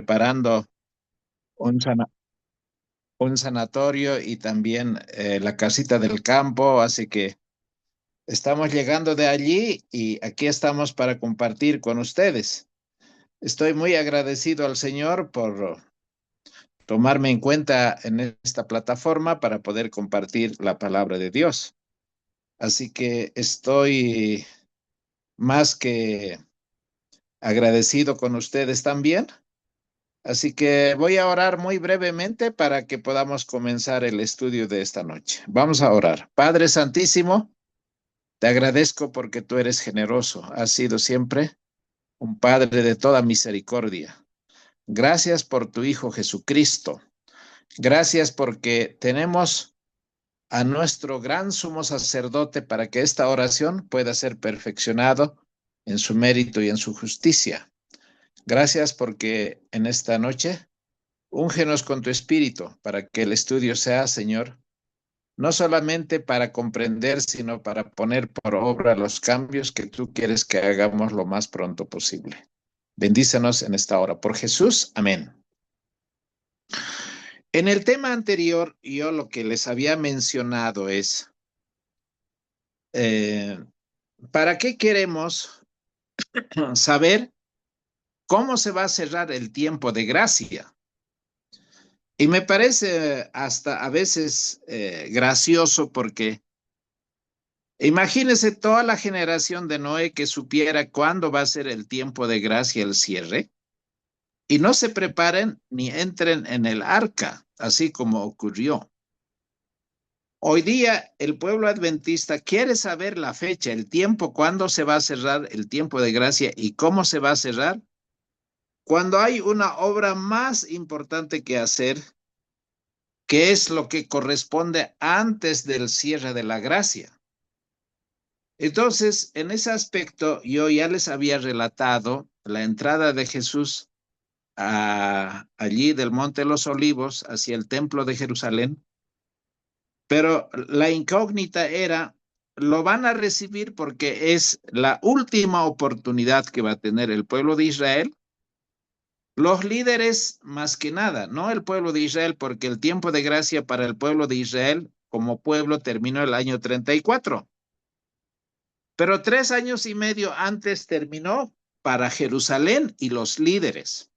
preparando un, un sanatorio y también la casita del campo, así que estamos llegando de allí y aquí estamos para compartir con ustedes. Estoy muy agradecido al Señor por tomarme en cuenta en esta plataforma para poder compartir la palabra de Dios. Así que estoy más que agradecido con ustedes también. Así que voy a orar muy brevemente para que podamos comenzar el estudio de esta noche. Vamos a orar. Padre Santísimo, te agradezco porque tú eres generoso. Has sido siempre un Padre de toda misericordia. Gracias por tu Hijo Jesucristo. Gracias porque tenemos a nuestro gran sumo sacerdote para que esta oración pueda ser perfeccionado en su mérito y en su justicia. Gracias porque en esta noche úngenos con tu espíritu para que el estudio sea, Señor, no solamente para comprender, sino para poner por obra los cambios que tú quieres que hagamos lo más pronto posible. Bendícenos en esta hora. Por Jesús, amén. En el tema anterior, yo lo que les había mencionado es, eh, ¿para qué queremos saber cómo se va a cerrar el tiempo de gracia? Y me parece hasta a veces gracioso porque imagínese toda la generación de Noé que supiera cuándo va a ser el tiempo de gracia, el cierre, y no se preparen ni entren en el arca, así como ocurrió. Hoy día el pueblo adventista quiere saber la fecha, el tiempo, cuándo se va a cerrar el tiempo de gracia y cómo se va a cerrar, cuando hay una obra más importante que hacer, que es lo que corresponde antes del cierre de la gracia. Entonces, en ese aspecto, yo ya les había relatado la entrada de Jesús allí del Monte de los Olivos hacia el Templo de Jerusalén, pero la incógnita era, lo van a recibir porque es la última oportunidad que va a tener el pueblo de Israel. Los líderes, más que nada, no el pueblo de Israel, porque el tiempo de gracia para el pueblo de Israel como pueblo terminó el año 34. Pero 3 años y medio antes terminó para Jerusalén y los líderes.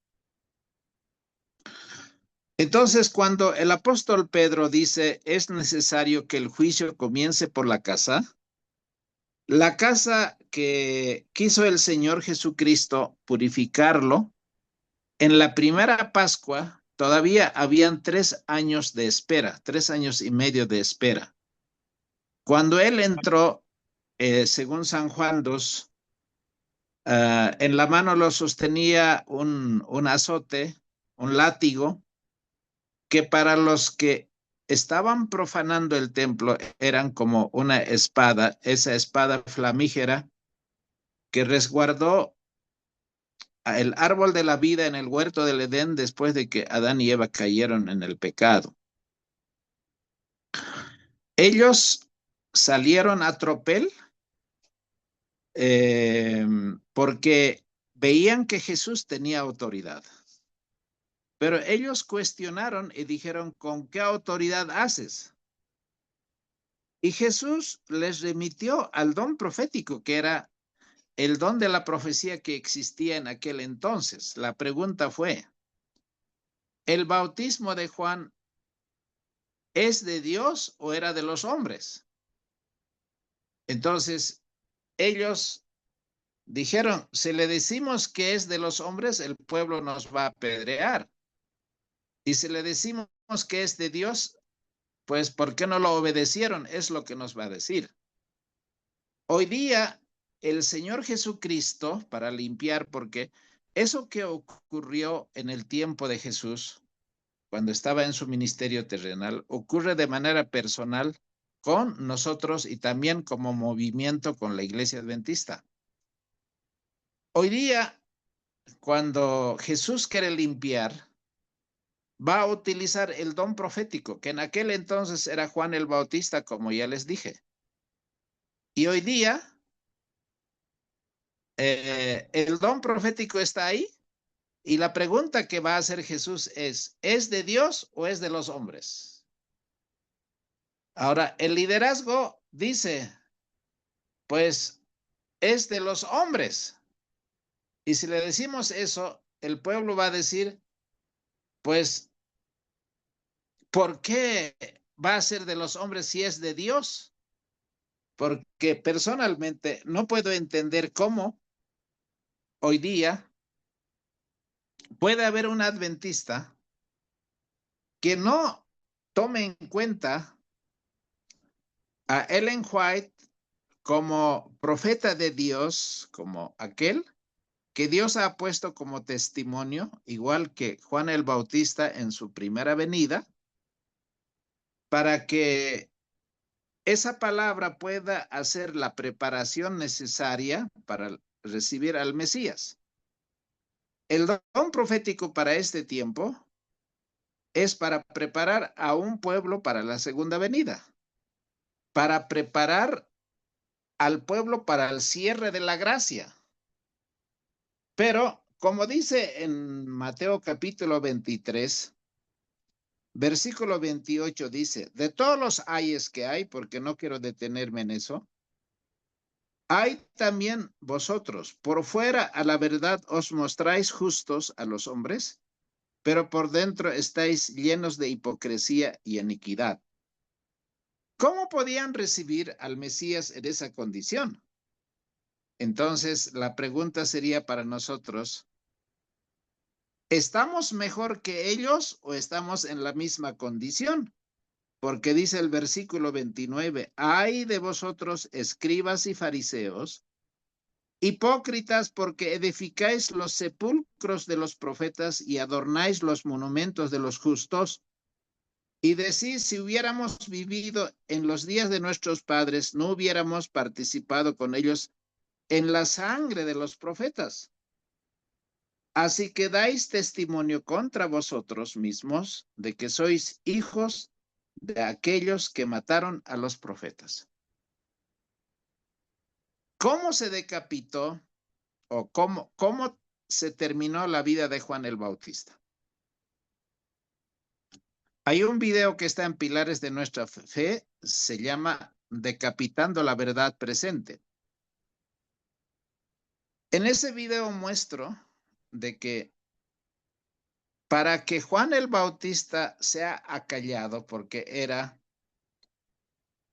Entonces, cuando el apóstol Pedro dice, es necesario que el juicio comience por la casa que quiso el Señor Jesucristo purificarlo, en la primera Pascua todavía habían 3 años de espera, 3 años y medio de espera. Cuando él entró, según San Juan 2, en la mano lo sostenía un azote, un látigo, que para los que estaban profanando el templo eran como una espada, esa espada flamígera que resguardó el árbol de la vida en el huerto del Edén después de que Adán y Eva cayeron en el pecado. Ellos salieron a tropel eh, porque veían que Jesús tenía autoridad. Pero ellos cuestionaron y dijeron, ¿con qué autoridad haces? Y Jesús les remitió al don profético, que era el don de la profecía que existía en aquel entonces. La pregunta fue, ¿el bautismo de Juan es de Dios o era de los hombres? Entonces, ellos dijeron, si le decimos que es de los hombres, el pueblo nos va a apedrear. Y si le decimos que es de Dios, pues ¿por qué no lo obedecieron? Es lo que nos va a decir. Hoy día, el Señor Jesucristo, para limpiar, porque eso que ocurrió en el tiempo de Jesús, cuando estaba en su ministerio terrenal, ocurre de manera personal con nosotros y también como movimiento con la Iglesia Adventista. Hoy día, cuando Jesús quiere limpiar, va a utilizar el don profético, que en aquel entonces era Juan el Bautista, como ya les dije. Y hoy día, el don profético está ahí Y la pregunta que va a hacer Jesús ¿es de Dios o es de los hombres? Ahora, el liderazgo dice, pues es de los hombres. Y si le decimos eso, el pueblo va a decir, pues, ¿por qué va a ser de los hombres si es de Dios? Porque personalmente no puedo entender cómo hoy día puede haber un adventista que no tome en cuenta a Ellen White como profeta de Dios, como aquel que Dios ha puesto como testimonio, igual que Juan el Bautista en su primera venida, para que esa palabra pueda hacer la preparación necesaria para recibir al Mesías. El don profético para este tiempo es para preparar a un pueblo para la segunda venida, para preparar al pueblo para el cierre de la gracia. Pero, como dice en Mateo capítulo 23, versículo 28 dice, de todos los ayes que hay, porque no quiero detenerme en eso, hay también vosotros, por fuera a la verdad os mostráis justos a los hombres, pero por dentro estáis llenos de hipocresía y iniquidad. ¿Cómo podían recibir al Mesías en esa condición? Entonces, la pregunta sería para nosotros, ¿estamos mejor que ellos o estamos en la misma condición? Porque dice el versículo 29, ay de vosotros, escribas y fariseos, hipócritas, porque edificáis los sepulcros de los profetas y adornáis los monumentos de los justos, y decís, si hubiéramos vivido en los días de nuestros padres, no hubiéramos participado con ellos en la sangre de los profetas. Así que dais testimonio contra vosotros mismos de que sois hijos de aquellos que mataron a los profetas. ¿Cómo se decapitó o cómo se terminó la vida de Juan el Bautista? Hay un video que está en Pilares de Nuestra Fe, se llama Decapitando la Verdad Presente. En ese video muestro de que para que Juan el Bautista sea acallado, porque era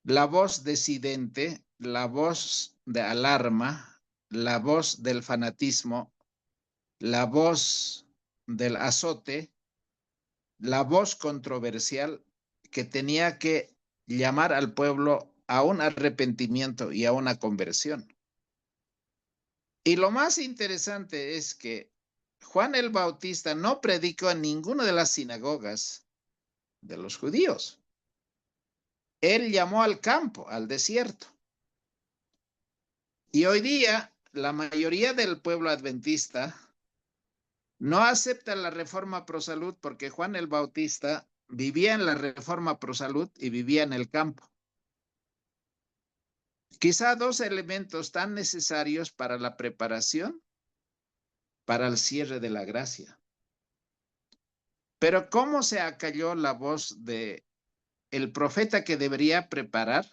la voz disidente, la voz de alarma, la voz del fanatismo, la voz del azote, la voz controversial que tenía que llamar al pueblo a un arrepentimiento y a una conversión. Y lo más interesante es que Juan el Bautista no predicó en ninguna de las sinagogas de los judíos. Él llamó al campo, al desierto. Y hoy día la mayoría del pueblo adventista no acepta la reforma pro salud porque Juan el Bautista vivía en la reforma pro salud y vivía en el campo. Quizá dos elementos tan necesarios para la preparación para el cierre de la gracia. Pero ¿cómo se acalló la voz de el profeta que debería preparar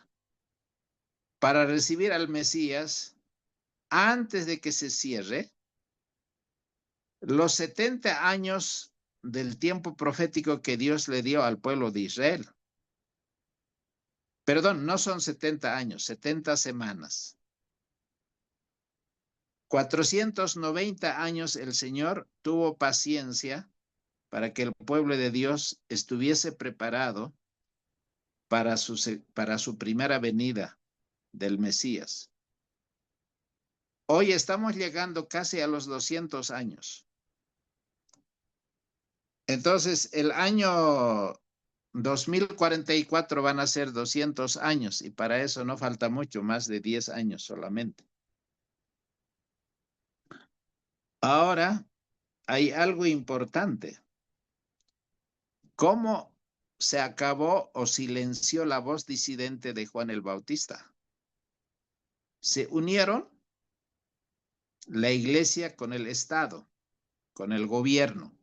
para recibir al Mesías antes de que se cierre los 70 años del tiempo profético que Dios le dio al pueblo de Israel? Perdón, no son 70 años, 70 semanas. 490 años el Señor tuvo paciencia para que el pueblo de Dios estuviese preparado para su primera venida del Mesías. Hoy estamos llegando casi a los 200 años. Entonces, el año 2044 van a ser 200 años y para eso no falta mucho, más de 10 años solamente. Ahora, hay algo importante. ¿Cómo se acabó o silenció la voz disidente de Juan el Bautista? Se unieron la iglesia con el Estado. con el gobierno,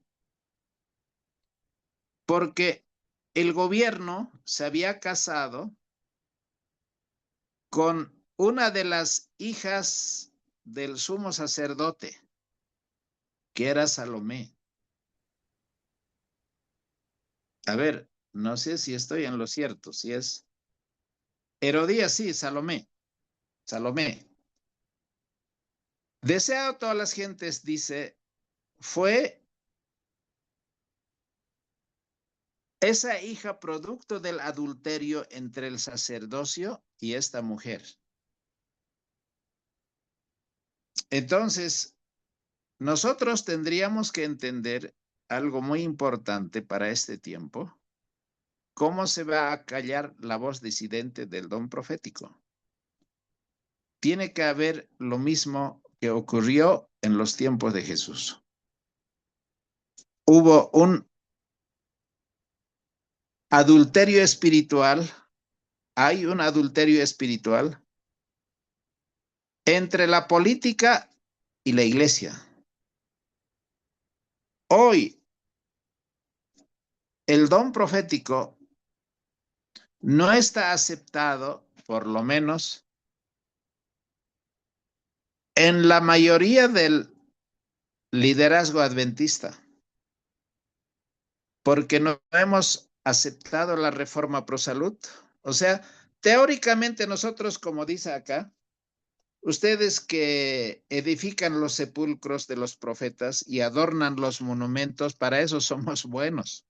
porque el gobierno se había casado con una de las hijas del sumo sacerdote, que era Salomé. A ver, no sé si estoy en lo cierto, si es Herodías, sí, Salomé, Salomé. Deseado a todas las gentes, dice, fue esa hija producto del adulterio entre el sacerdocio y esta mujer. Entonces, nosotros tendríamos que entender algo muy importante para este tiempo. ¿Cómo se va a callar la voz disidente del don profético? Tiene que haber lo mismo que ocurrió en los tiempos de Jesús. Hubo un adulterio espiritual, hay un adulterio espiritual entre la política y la iglesia. Hoy, el don profético no está aceptado, por lo menos, en la mayoría del liderazgo adventista, porque no hemos aceptado la reforma pro salud. O sea, teóricamente nosotros, como dice acá, ustedes que edifican los sepulcros de los profetas y adornan los monumentos, para eso somos buenos.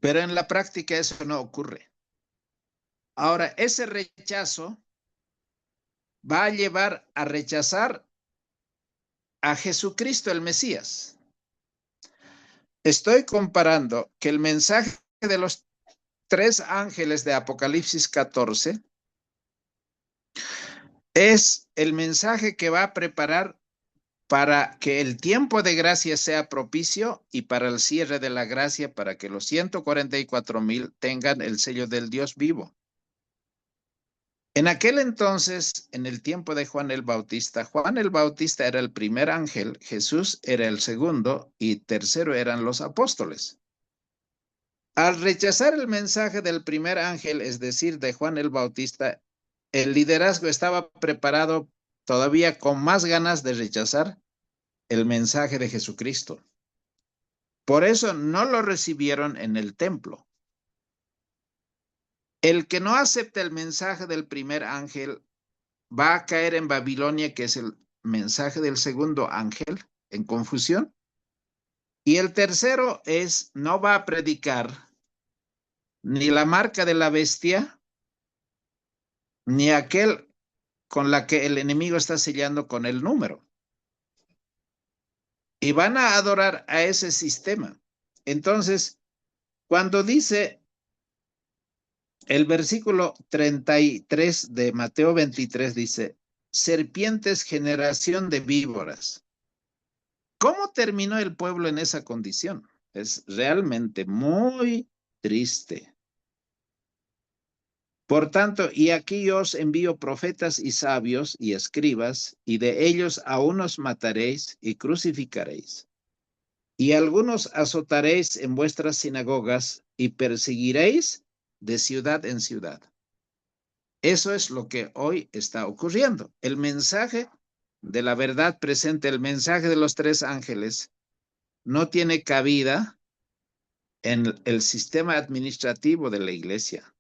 Pero en la práctica eso no ocurre. Ahora, ese rechazo va a llevar a rechazar a Jesucristo el Mesías. Estoy comparando que el mensaje de los 3 ángeles de Apocalipsis 14 es el mensaje que va a preparar para que el tiempo de gracia sea propicio y para el cierre de la gracia, para que los 144,000 tengan el sello del Dios vivo. En aquel entonces, en el tiempo de Juan el Bautista era el primer ángel, Jesús era el segundo y tercero eran los apóstoles. Al rechazar el mensaje del primer ángel, es decir, de Juan el Bautista, el liderazgo estaba preparado todavía con más ganas de rechazar el mensaje de Jesucristo. Por eso no lo recibieron en el templo. El que no acepta el mensaje del primer ángel va a caer en Babilonia, que es el mensaje del segundo ángel, en confusión. Y el tercero es, no va a predicar ni la marca de la bestia, ni aquel con la que el enemigo está sellando con el número. Y van a adorar a ese sistema. Entonces, cuando dice el versículo 33 de Mateo 23, dice, serpientes, generación de víboras. ¿Cómo terminó el pueblo en esa condición? Es realmente muy triste. Por tanto, y aquí yo os envío profetas y sabios y escribas, y de ellos a unos mataréis y crucificaréis, y algunos azotaréis en vuestras sinagogas y perseguiréis de ciudad en ciudad. Eso es lo que hoy está ocurriendo. El mensaje de la verdad presente, el mensaje de los 3 ángeles, no tiene cabida en el sistema administrativo de la iglesia.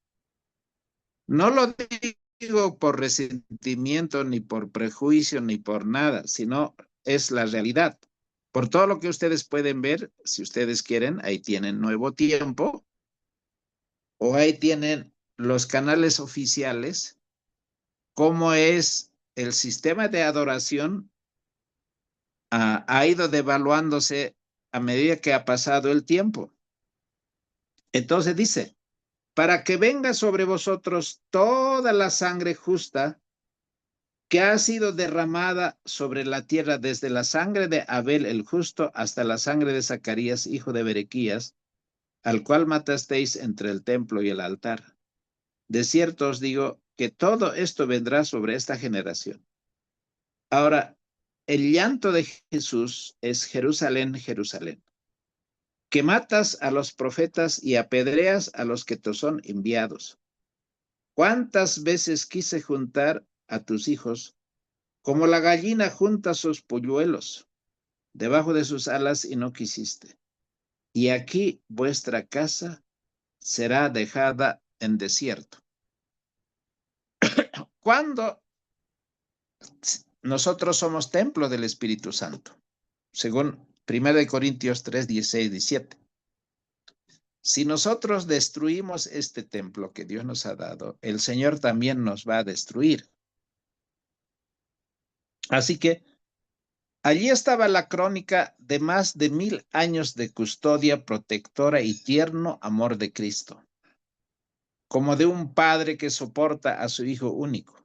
No lo digo por resentimiento, ni por prejuicio, ni por nada, sino es la realidad. Por todo lo que ustedes pueden ver, si ustedes quieren, ahí tienen Nuevo Tiempo, o ahí tienen los canales oficiales, cómo es el sistema de adoración ha ido devaluándose a medida que ha pasado el tiempo. Entonces dice, para que venga sobre vosotros toda la sangre justa que ha sido derramada sobre la tierra, desde la sangre de Abel el justo hasta la sangre de Zacarías, hijo de Berequías, al cual matasteis entre el templo y el altar. De cierto os digo que todo esto vendrá sobre esta generación. Ahora, El llanto de Jesús es: Jerusalén, Jerusalén, que matas a los profetas y apedreas a los que te son enviados. ¿Cuántas veces quise juntar a tus hijos como la gallina junta sus polluelos debajo de sus alas y no quisiste? Y aquí vuestra casa será dejada en desierto. Cuando nosotros somos templo del Espíritu Santo, según 1 Corintios 3, 16, 17. Si nosotros destruimos este templo que Dios nos ha dado, el Señor también nos va a destruir. Así que allí estaba la crónica de más de 1000 años de custodia protectora y tierno amor de Cristo, como de un padre que soporta a su hijo único.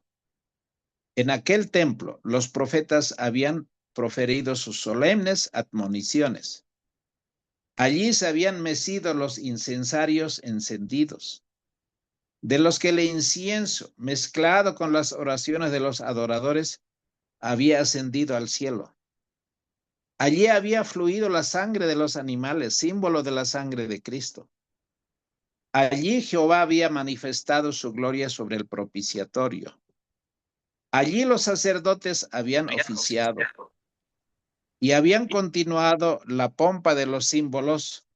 En aquel templo, los profetas habían proferido sus solemnes admoniciones. Allí se habían mecido los incensarios encendidos, de los que el incienso, mezclado con las oraciones de los adoradores, había ascendido al cielo. Allí había fluido la sangre de los animales, símbolo de la sangre de Cristo. Allí Jehová había manifestado su gloria sobre el propiciatorio. Allí los sacerdotes habían oficiado y habían continuado la pompa de los símbolos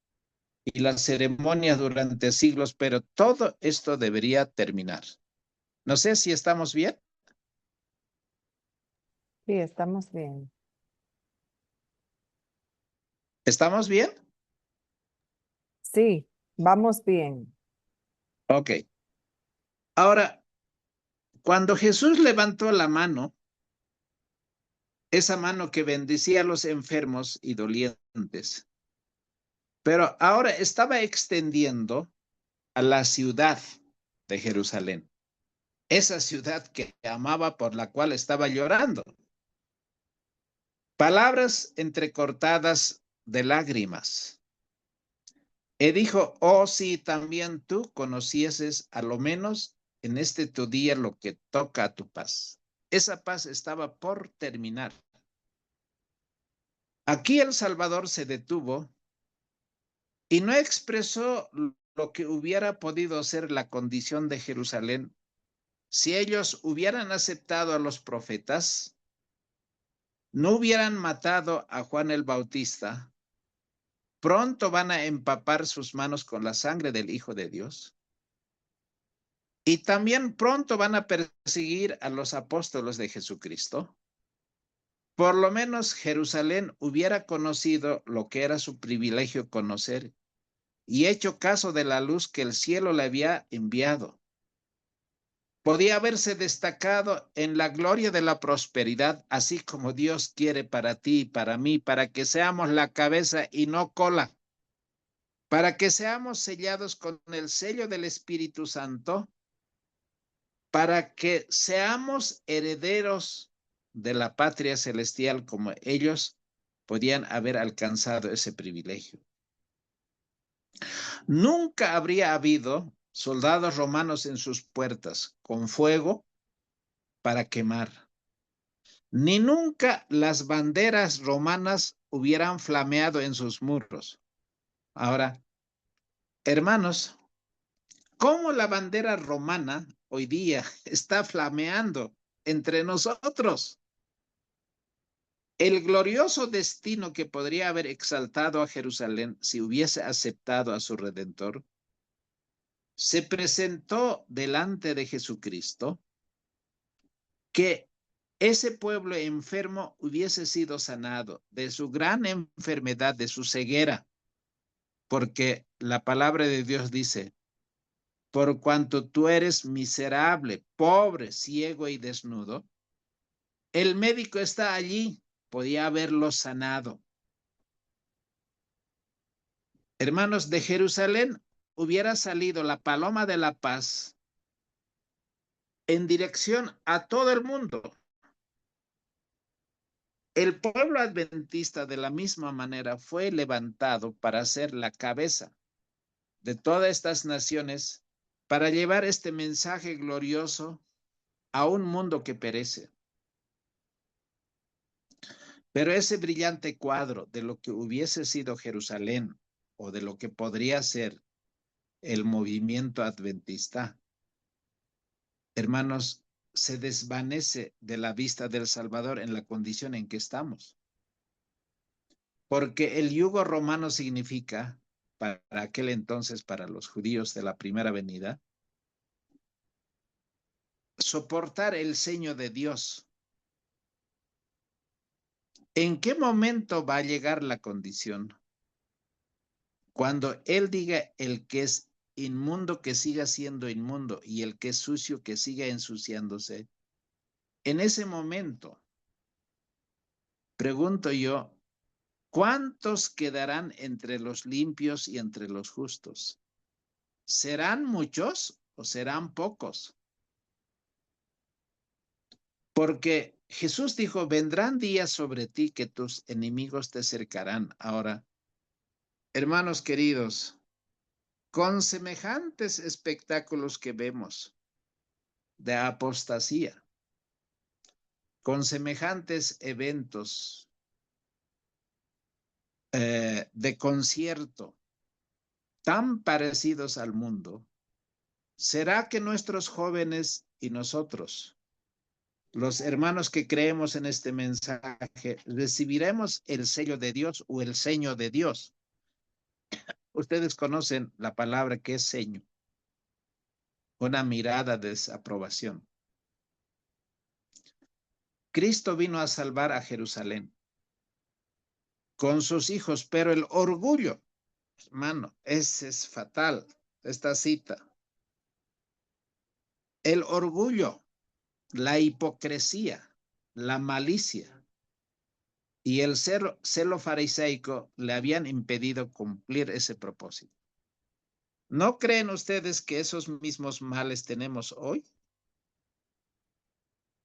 y las ceremonias durante siglos, pero todo esto debería terminar. No sé si estamos bien. Sí, estamos bien. ¿Estamos bien? Sí, vamos bien. Ok. Ahora, cuando Jesús levantó la mano, esa mano que bendecía a los enfermos y dolientes, pero ahora estaba extendiendo a la ciudad de Jerusalén, esa ciudad que amaba, por la cual estaba llorando. Palabras entrecortadas de lágrimas. Y dijo: oh, si también tú conocieses a lo menos en este tu día lo que toca a tu paz. Esa paz estaba por terminar. Aquí el Salvador se detuvo y no expresó lo que hubiera podido ser la condición de Jerusalén si ellos hubieran aceptado a los profetas, no hubieran matado a Juan el Bautista. Pronto van a empapar sus manos con la sangre del Hijo de Dios. Y también pronto van a perseguir a los apóstoles de Jesucristo. Por lo menos Jerusalén hubiera conocido lo que era su privilegio conocer y hecho caso de la luz que el cielo le había enviado. Podía haberse destacado en la gloria de la prosperidad, así como Dios quiere para ti y para mí, para que seamos la cabeza y no cola, para que seamos sellados con el sello del Espíritu Santo, para que seamos herederos de la patria celestial como ellos podían haber alcanzado ese privilegio. Nunca habría habido soldados romanos en sus puertas con fuego para quemar, ni nunca las banderas romanas hubieran flameado en sus muros. Ahora, hermanos, ¿cómo la bandera romana hoy día está flameando entre nosotros? El glorioso destino que podría haber exaltado a Jerusalén si hubiese aceptado a su Redentor, se presentó delante de Jesucristo, que ese pueblo enfermo hubiese sido sanado de su gran enfermedad, de su ceguera, porque la palabra de Dios dice: por cuanto tú eres miserable, pobre, ciego y desnudo, el médico está allí, podía haberlo sanado. Hermanos, de Jerusalén hubiera salido la paloma de la paz en dirección a todo el mundo. El pueblo adventista de la misma manera fue levantado para ser la cabeza de todas estas naciones, para llevar este mensaje glorioso a un mundo que perece. Pero ese brillante cuadro de lo que hubiese sido Jerusalén o de lo que podría ser el movimiento adventista, hermanos, se desvanece de la vista del Salvador en la condición en que estamos. Porque el yugo romano significa, para aquel entonces, para los judíos de la primera venida, soportar el ceño de Dios. ¿En qué momento va a llegar la condición? Cuando Él diga el que es inmundo que siga siendo inmundo y el que es sucio que siga ensuciándose. En ese momento, pregunto yo, ¿cuántos quedarán entre los limpios y entre los justos? ¿Serán muchos o serán pocos? Porque Jesús dijo, vendrán días sobre ti que tus enemigos te cercarán. Ahora, hermanos queridos, con semejantes espectáculos que vemos de apostasía, con semejantes eventos de concierto tan parecidos al mundo, ¿será que nuestros jóvenes y nosotros, los hermanos que creemos en este mensaje, recibiremos el sello de Dios o el ceño de Dios? Ustedes conocen la palabra que es ceño, una mirada de desaprobación. Cristo vino a salvar a Jerusalén con sus hijos, pero el orgullo, hermano, ese es fatal, esta cita. El orgullo, la hipocresía, la malicia y el celo fariseico le habían impedido cumplir ese propósito. ¿No creen ustedes que esos mismos males tenemos hoy?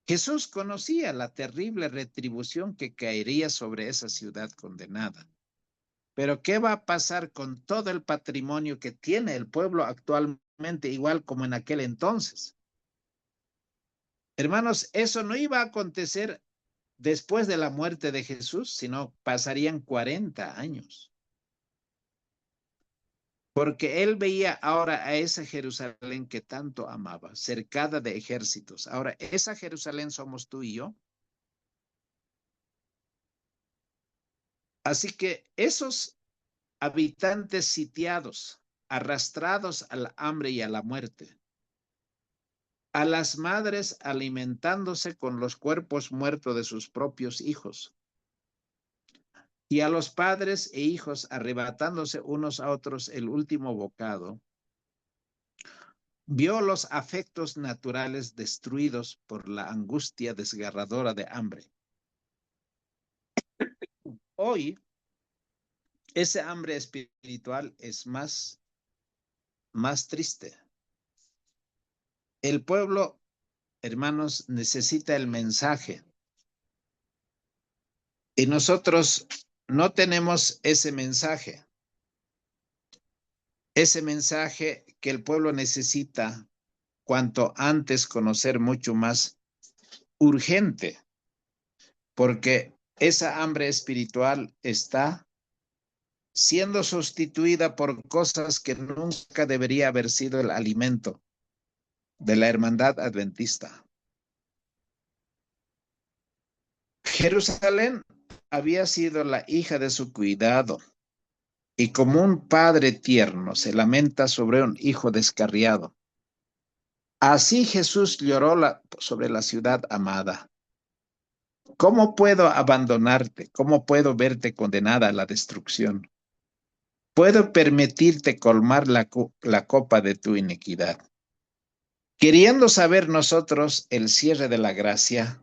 Jesús conocía la terrible retribución que caería sobre esa ciudad condenada. Pero ¿qué va a pasar con todo el patrimonio que tiene el pueblo actualmente, igual como en aquel entonces? Hermanos, eso no iba a acontecer después de la muerte de Jesús, sino pasarían 40 años. Porque él veía ahora a esa Jerusalén que tanto amaba, cercada de ejércitos. Ahora, esa Jerusalén somos tú y yo. Así que esos habitantes sitiados, arrastrados al hambre y a la muerte, a las madres alimentándose con los cuerpos muertos de sus propios hijos, y a los padres e hijos arrebatándose unos a otros el último bocado, vio los afectos naturales destruidos por la angustia desgarradora de hambre. Hoy, ese hambre espiritual es más triste. El pueblo, hermanos, necesita el mensaje y nosotros no tenemos ese mensaje que el pueblo necesita cuanto antes conocer mucho más urgente, porque esa hambre espiritual está siendo sustituida por cosas que nunca debería haber sido el alimento de la hermandad adventista. Jerusalén había sido la hija de su cuidado y como un padre tierno se lamenta sobre un hijo descarriado. Así Jesús lloró sobre la ciudad amada. ¿Cómo puedo abandonarte? ¿Cómo puedo verte condenada a la destrucción? ¿Puedo permitirte colmar la copa de tu iniquidad? Queriendo saber nosotros el cierre de la gracia,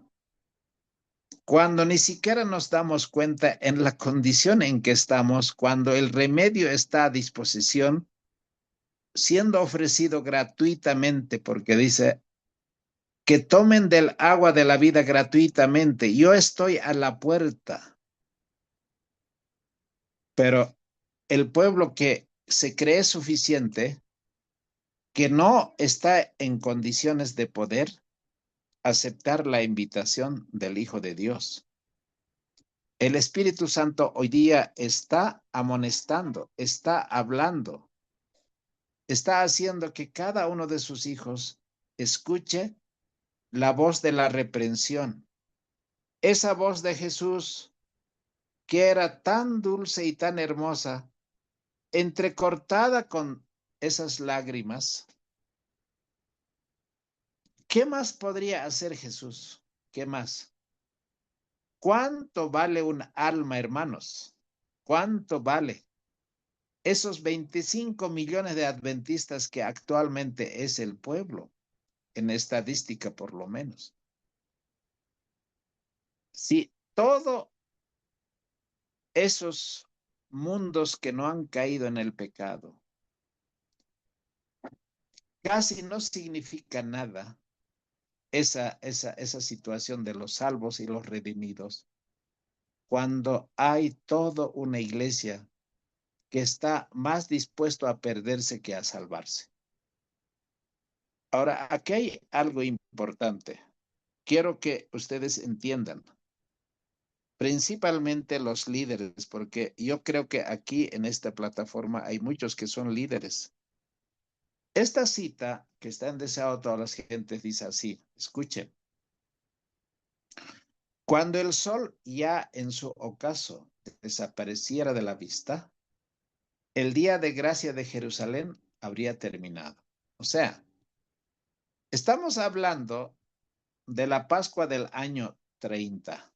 cuando ni siquiera nos damos cuenta en la condición en que estamos, cuando el remedio está a disposición, siendo ofrecido gratuitamente, porque dice que tomen del agua de la vida gratuitamente. Yo estoy a la puerta, pero el pueblo que se cree suficiente, que no está en condiciones de poder aceptar la invitación del Hijo de Dios. El Espíritu Santo hoy día está amonestando, está hablando, está haciendo que cada uno de sus hijos escuche la voz de la reprensión. Esa voz de Jesús que era tan dulce y tan hermosa, entrecortada con esas lágrimas. ¿Qué más podría hacer Jesús? ¿Qué más? ¿Cuánto vale un alma, hermanos? ¿Cuánto vale? Esos 25 millones de adventistas que actualmente es el pueblo, en estadística por lo menos. Si todos esos mundos que no han caído en el pecado, casi no significa nada esa situación de los salvos y los redimidos, cuando hay toda una iglesia que está más dispuesto a perderse que a salvarse. Ahora, aquí hay algo importante. Quiero que ustedes entiendan, principalmente los líderes, porque yo creo que aquí en esta plataforma hay muchos que son líderes. Esta cita que está en Deseado a todas las gentes dice así, escuchen. Cuando el sol ya en su ocaso desapareciera de la vista, el día de gracia de Jerusalén habría terminado. O sea, estamos hablando de la Pascua del año 30.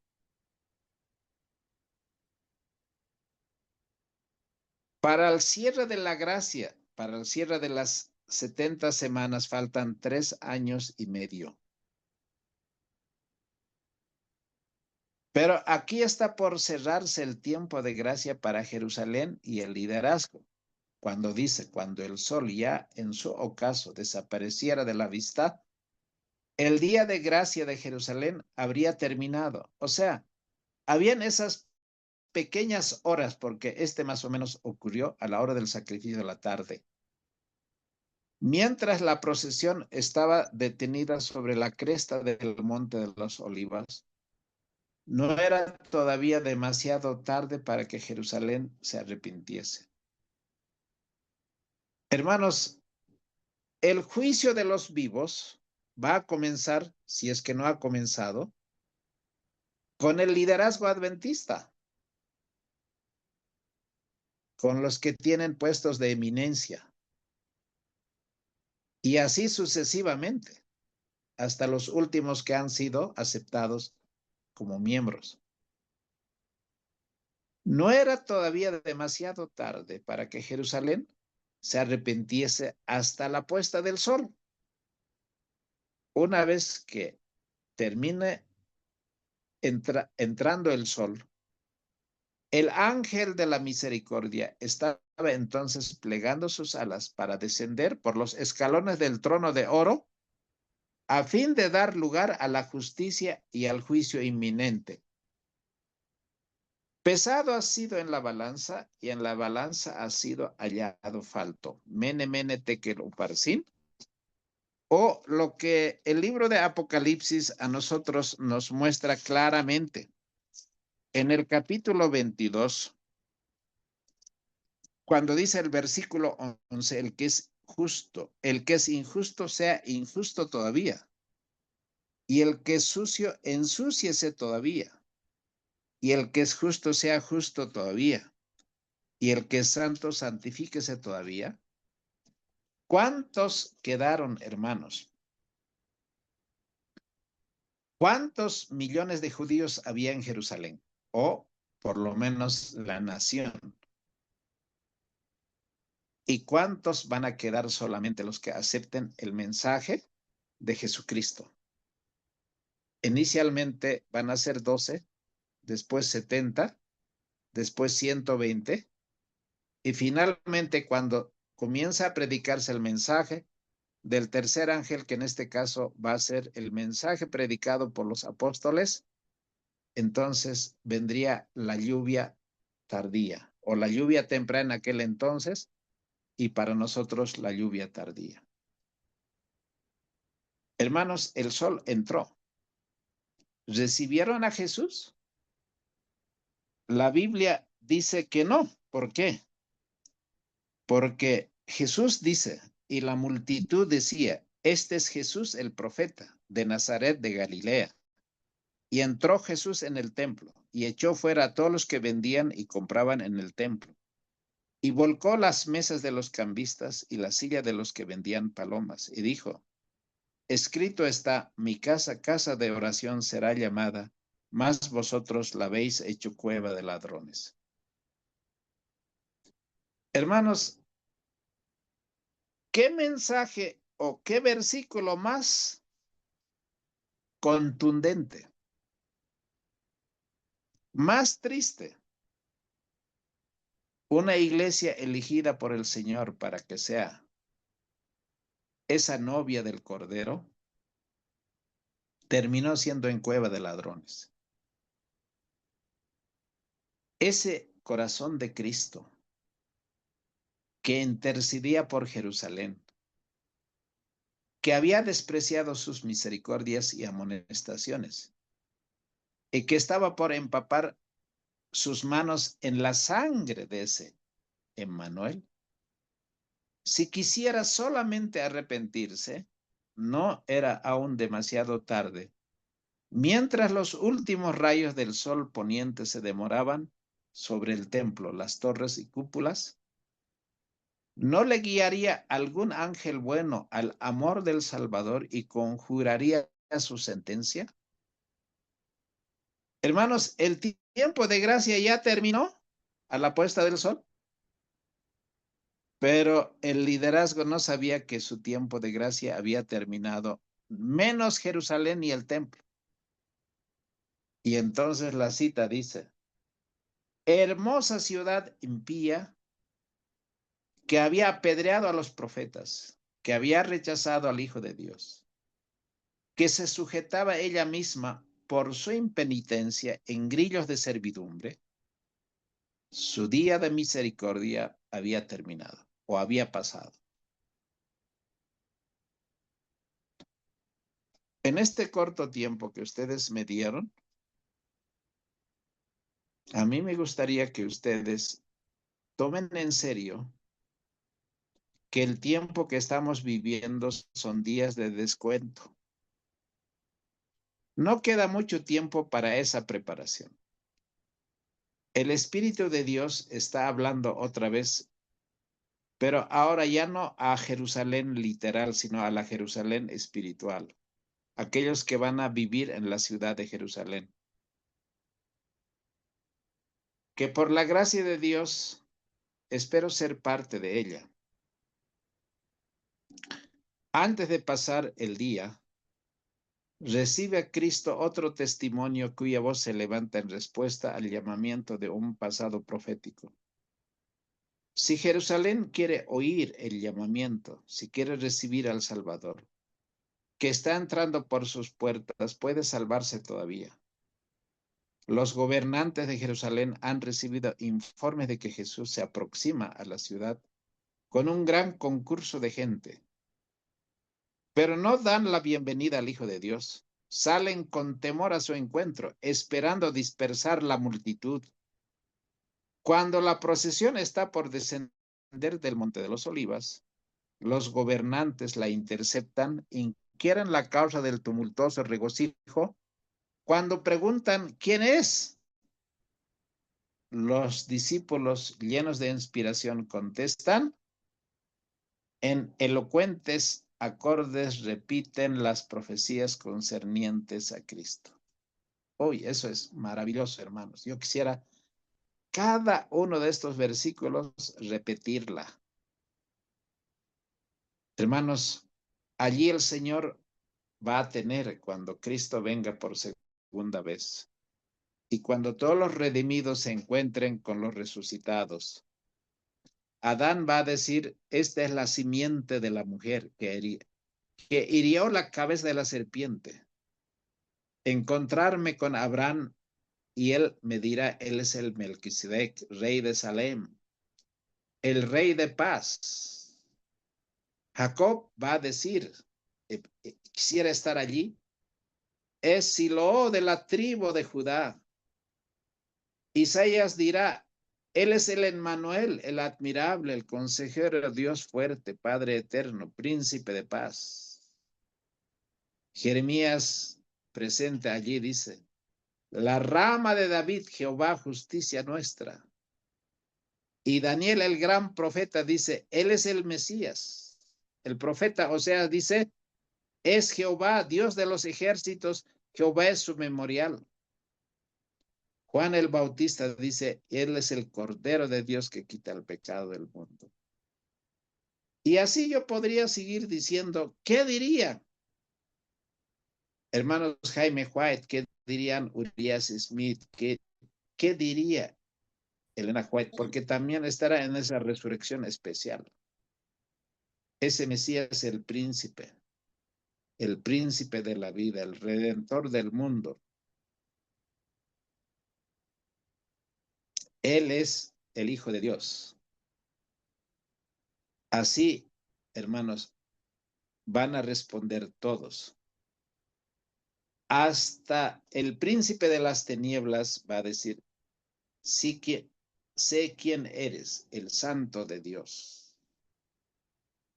Para el cierre de la gracia, para el cierre de las 70 semanas, faltan 3 años y medio. Pero aquí está por cerrarse el tiempo de gracia para Jerusalén y el liderazgo. Cuando dice, cuando el sol ya en su ocaso desapareciera de la vista, el día de gracia de Jerusalén habría terminado. O sea, habían esas pequeñas horas, porque más o menos ocurrió a la hora del sacrificio de la tarde. Mientras la procesión estaba detenida sobre la cresta del Monte de los Olivos, no era todavía demasiado tarde para que Jerusalén se arrepintiese. Hermanos, el juicio de los vivos va a comenzar, si es que no ha comenzado, con el liderazgo adventista, con los que tienen puestos de eminencia, y así sucesivamente, hasta los últimos que han sido aceptados como miembros. No era todavía demasiado tarde para que Jerusalén se arrepintiese hasta la puesta del sol. Una vez que termine entrando el sol, el ángel de la misericordia estaba entonces plegando sus alas para descender por los escalones del trono de oro a fin de dar lugar a la justicia y al juicio inminente. Pesado ha sido en la balanza y en la balanza ha sido hallado falto. Mene, mene, tekel, uparsin. O lo que el libro de Apocalipsis a nosotros nos muestra claramente. En el capítulo 22, cuando dice el versículo 11, el que es justo, el que es injusto sea injusto todavía. Y el que es sucio, ensúciese todavía. Y el que es justo sea justo todavía. Y el que es santo, santifíquese todavía. ¿Cuántos quedaron, hermanos? ¿Cuántos millones de judíos había en Jerusalén? O por lo menos la nación. ¿Y cuántos van a quedar solamente los que acepten el mensaje de Jesucristo? Inicialmente van a ser 12, después 70, después 120, y finalmente cuando comienza a predicarse el mensaje del tercer ángel, que en este caso va a ser el mensaje predicado por los apóstoles, entonces vendría la lluvia tardía o la lluvia temprana en aquel entonces y para nosotros la lluvia tardía. Hermanos, el sol entró. ¿Recibieron a Jesús? La Biblia dice que no. ¿Por qué? Porque Jesús dice, y la multitud decía, este es Jesús el profeta de Nazaret de Galilea. Y entró Jesús en el templo y echó fuera a todos los que vendían y compraban en el templo. Y volcó las mesas de los cambistas y la silla de los que vendían palomas. Y dijo, escrito está, mi casa, casa de oración será llamada, mas vosotros la habéis hecho cueva de ladrones. Hermanos, ¿qué mensaje o qué versículo más contundente, más triste? Una iglesia elegida por el Señor para que sea esa novia del Cordero, terminó siendo en cueva de ladrones. Ese corazón de Cristo que intercedía por Jerusalén, que había despreciado sus misericordias y amonestaciones, y que estaba por empapar sus manos en la sangre de ese Emmanuel, si quisiera solamente arrepentirse, no era aún demasiado tarde. Mientras los últimos rayos del sol poniente se demoraban sobre el templo, las torres y cúpulas, ¿no le guiaría algún ángel bueno al amor del Salvador y conjuraría su sentencia? Hermanos, ¿el tiempo de gracia ya terminó a la puesta del sol? Pero el liderazgo no sabía que su tiempo de gracia había terminado, menos Jerusalén y el templo. Y entonces la cita dice, hermosa ciudad impía que había apedreado a los profetas, que había rechazado al Hijo de Dios, que se sujetaba ella misma por su impenitencia en grillos de servidumbre, su día de misericordia había terminado o había pasado. En este corto tiempo que ustedes me dieron, a mí me gustaría que ustedes tomen en serio que el tiempo que estamos viviendo son días de descuento. No queda mucho tiempo para esa preparación. El Espíritu de Dios está hablando otra vez, pero ahora ya no a Jerusalén literal, sino a la Jerusalén espiritual, aquellos que van a vivir en la ciudad de Jerusalén. Que por la gracia de Dios espero ser parte de ella. Antes de pasar el día, recibe a Cristo otro testimonio cuya voz se levanta en respuesta al llamamiento de un pasado profético. Si Jerusalén quiere oír el llamamiento, si quiere recibir al Salvador, que está entrando por sus puertas, puede salvarse todavía. Los gobernantes de Jerusalén han recibido informes de que Jesús se aproxima a la ciudad con un gran concurso de gente, pero no dan la bienvenida al Hijo de Dios. Salen con temor a su encuentro, esperando dispersar la multitud. Cuando la procesión está por descender del Monte de los Olivas, los gobernantes la interceptan y quieren la causa del tumultuoso regocijo. Cuando preguntan quién es, los discípulos llenos de inspiración contestan, en elocuentes acordes repiten las profecías concernientes a Cristo. Uy, eso es maravilloso, hermanos. Yo quisiera cada uno de estos versículos repetirla. Hermanos, allí el Señor va a tener cuando Cristo venga por segunda vez y cuando todos los redimidos se encuentren con los resucitados. Adán va a decir, esta es la simiente de la mujer que hirió la cabeza de la serpiente. Encontrarme con Abraham y él me dirá, él es el Melquisedec, rey de Salem, el rey de paz. Jacob va a decir, quisiera estar allí, es Silo de la tribu de Judá. Isaías dirá, Él es el Emmanuel, el admirable, el consejero, Dios fuerte, Padre eterno, príncipe de paz. Jeremías presente allí dice, la rama de David, Jehová, justicia nuestra. Y Daniel, el gran profeta, dice, Él es el Mesías. El profeta, o sea, dice, es Jehová, Dios de los ejércitos, Jehová es su memorial. Juan el Bautista dice, Él es el Cordero de Dios que quita el pecado del mundo. Y así yo podría seguir diciendo, ¿qué diría? Hermanos Jaime White, ¿qué dirían Urias Smith? ¿Qué diría Elena White? Porque también estará en esa resurrección especial. Ese Mesías, el príncipe de la vida, el redentor del mundo. Él es el Hijo de Dios. Así, hermanos, van a responder todos. Hasta el príncipe de las tinieblas va a decir, sí que sé quién eres, el santo de Dios.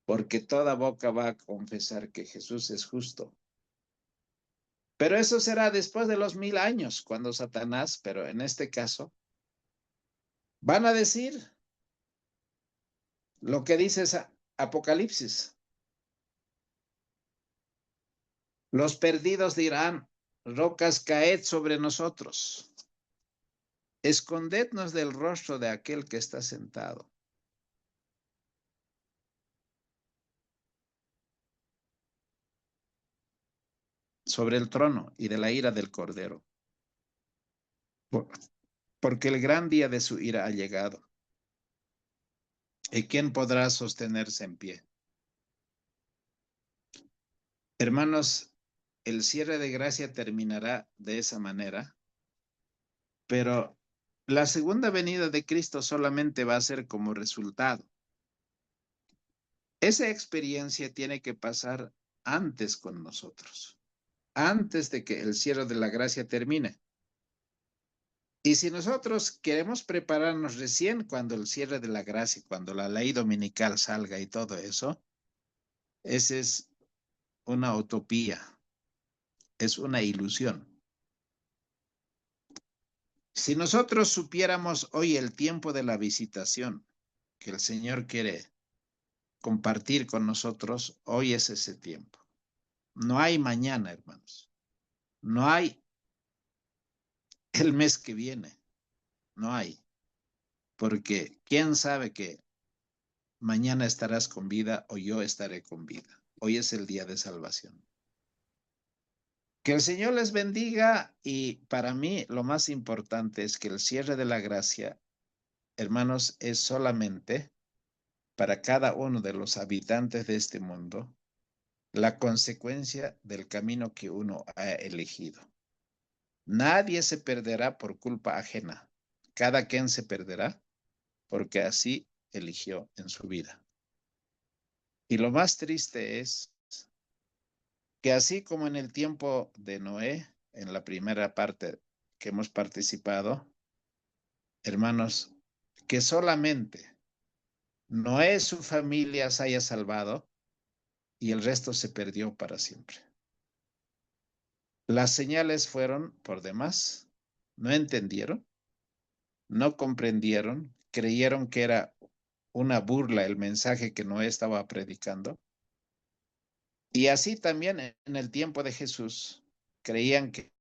Porque toda boca va a confesar que Jesús es justo. Pero eso será después de los 1000 años, cuando Satanás, pero en este caso, van a decir lo que dice Apocalipsis. Los perdidos dirán, rocas caed sobre nosotros. Escondednos del rostro de aquel que está sentado. Sobre el trono y de la ira del Cordero. Porque el gran día de su ira ha llegado. ¿Y quién podrá sostenerse en pie? Hermanos, el cierre de gracia terminará de esa manera, pero la segunda venida de Cristo solamente va a ser como resultado. Esa experiencia tiene que pasar antes con nosotros, antes de que el cierre de la gracia termine. Y si nosotros queremos prepararnos recién cuando el cierre de la gracia, cuando la ley dominical salga y todo eso, esa es una utopía, es una ilusión. Si nosotros supiéramos hoy el tiempo de la visitación que el Señor quiere compartir con nosotros, hoy es ese tiempo. No hay mañana, hermanos. No hay el mes que viene. No hay. Porque quién sabe que mañana estarás con vida o yo estaré con vida. Hoy es el día de salvación. Que el Señor les bendiga y para mí lo más importante es que el cierre de la gracia, hermanos, es solamente para cada uno de los habitantes de este mundo la consecuencia del camino que uno ha elegido. Nadie se perderá por culpa ajena. Cada quien se perderá porque así eligió en su vida. Y lo más triste es que así como en el tiempo de Noé, en la primera parte que hemos participado, hermanos, que solamente Noé y su familia se haya salvado y el resto se perdió para siempre. Las señales fueron por demás, no entendieron, no comprendieron, creyeron que era una burla el mensaje que Noé estaba predicando. Y así también en el tiempo de Jesús creían que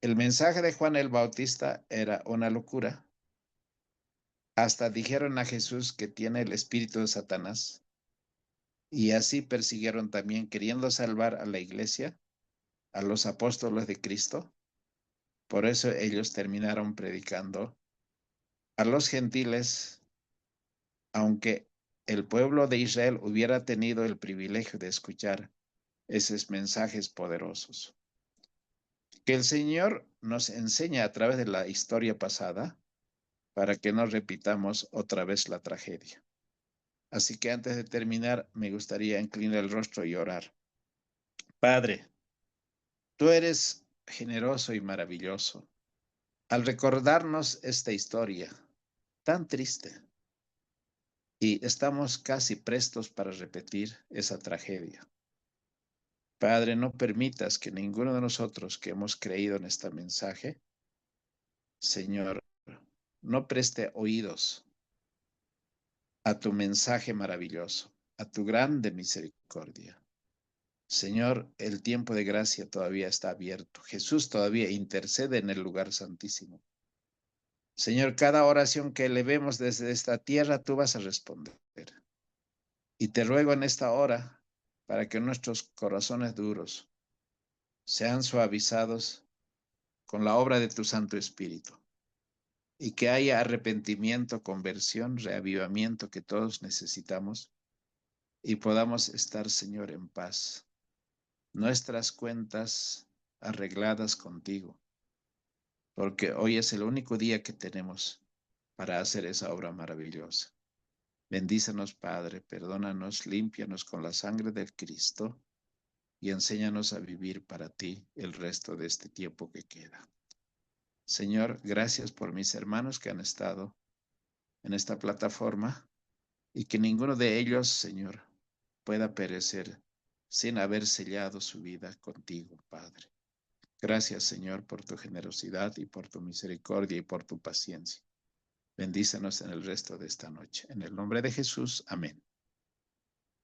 el mensaje de Juan el Bautista era una locura. Hasta dijeron a Jesús que tiene el espíritu de Satanás. Y así persiguieron también, queriendo salvar a la iglesia, a los apóstoles de Cristo. Por eso ellos terminaron predicando a los gentiles, aunque el pueblo de Israel hubiera tenido el privilegio de escuchar esos mensajes poderosos. Que el Señor nos enseñe a través de la historia pasada para que no repitamos otra vez la tragedia. Así que antes de terminar, me gustaría inclinar el rostro y orar. Padre, tú eres generoso y maravilloso. al recordarnos esta historia tan triste y estamos casi prestos para repetir esa tragedia. Padre, no permitas que ninguno de nosotros que hemos creído en este mensaje, Señor, no preste oídos a tu mensaje maravilloso, a tu grande misericordia. Señor, el tiempo de gracia todavía está abierto. Jesús todavía intercede en el lugar santísimo. Señor, cada oración que elevemos desde esta tierra, tú vas a responder. Y te ruego en esta hora para que nuestros corazones duros sean suavizados con la obra de tu Santo Espíritu y que haya arrepentimiento, conversión, reavivamiento que todos necesitamos y podamos estar, Señor, en paz. Nuestras cuentas arregladas contigo, porque hoy es el único día que tenemos para hacer esa obra maravillosa. Bendícenos, Padre, perdónanos, límpianos con la sangre del Cristo y enséñanos a vivir para ti el resto de este tiempo que queda. Señor, gracias por mis hermanos que han estado en esta plataforma y que ninguno de ellos, Señor, pueda perecer sin haber sellado su vida contigo, Padre. Gracias, Señor, por tu generosidad y por tu misericordia y por tu paciencia. Bendícenos en el resto de esta noche. En el nombre de Jesús, amén.